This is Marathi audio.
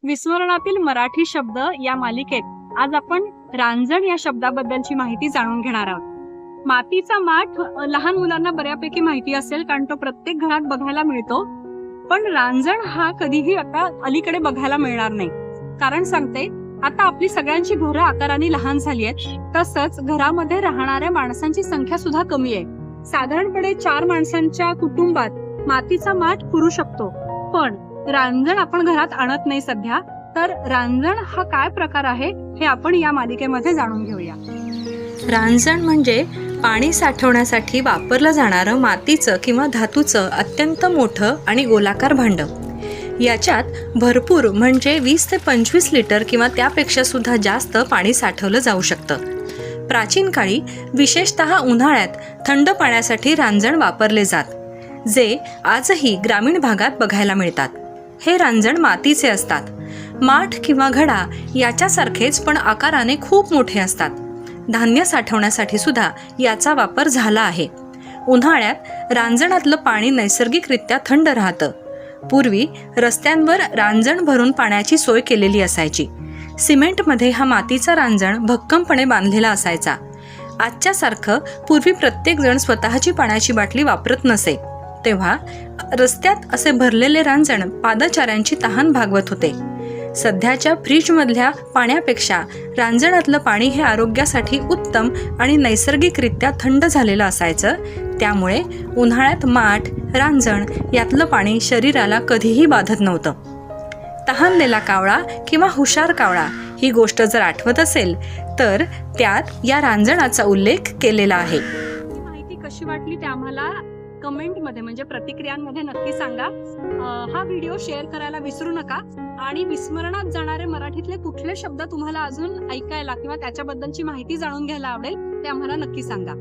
विस्मरणातील मराठी शब्द या मालिकेत आज आपण रांजण या शब्दाबद्दलची माहिती जाणून घेणार आहोत। मातीचा माठ लहान मुलांना बऱ्यापैकी माहिती असेल, कारण तो प्रत्येक घरात बघायला मिळतो। पण रांजण हा कधीही आता अलीकडे बघायला मिळणार नाही। कारण सांगते, आता आपली सगळ्यांची घरं आकाराने लहान झाली आहेत, तसंच घरामध्ये राहणाऱ्या माणसांची संख्या सुद्धा कमी आहे। साधारणपणे 4 माणसांच्या कुटुंबात मातीचा माठ पुरू शकतो, पण रांजण आपण घरात आणत नाही सध्या। तर रांजण हा काय प्रकार आहे हे आपण या मालिकेमध्ये जाणून घेऊया। रांजण म्हणजे पाणी साठवण्यासाठी वापरलं जाणारं मातीचं किंवा धातूचं अत्यंत मोठं आणि गोलाकार भांड। याच्यात भरपूर म्हणजे 20 ते 25 लिटर किंवा त्यापेक्षा सुद्धा जास्त पाणी साठवलं जाऊ शकतं। प्राचीन काळी विशेषतः उन्हाळ्यात थंड पाण्यासाठी रांजण वापरले जात, जे आजही ग्रामीण भागात बघायला मिळतात। हे रांजण मातीचे असतात। माठ किंवा घडा याच्यासारखेच पण आकाराने खूप मोठे असतात। धान्य साठवण्यासाठी सुद्धा याचा वापर झाला आहे। उन्हाळ्यात रांजणातलं पाणी नैसर्गिकरित्या थंड राहतं। पूर्वी रस्त्यांवर रांजण भरून पाण्याची सोय केलेली असायची। सिमेंटमध्ये हा मातीचा रांजण भक्कमपणे बांधलेला असायचा। आजच्यासारखं पूर्वी प्रत्येक जण स्वतःची पाण्याची बाटली वापरत नसे, तेव्हा रस्त्यात असे भरलेले रांजण पादचाऱ्यांची तहान भागवत होते। सध्याच्या फ्रीजमधल्या पाण्यापेक्षा रांजणातलं पाणी हे आरोग्यासाठी उत्तम आणि नैसर्गिकरित्या थंड झालेलं असायचं। त्यामुळे उन्हाळ्यात माठ, रांजण यातलं पाणी शरीराला कधीही बाधत नव्हतं। तहानलेला कावळा किंवा हुशार कावळा ही गोष्ट जर आठवत असेल तर त्यात या रांजणाचा उल्लेख केलेला आहे। ही माहिती कशी वाटली ते आम्हाला कमेंटमध्ये म्हणजे प्रतिक्रियांमध्ये नक्की सांगा। हा व्हिडिओ शेअर करायला विसरू नका आणि विस्मरणात जाणारे मराठीतले कुठले शब्द तुम्हाला अजून ऐकायला किंवा त्याच्याबद्दलची माहिती जाणून घ्यायला आवडेल ते आम्हाला नक्की सांगा।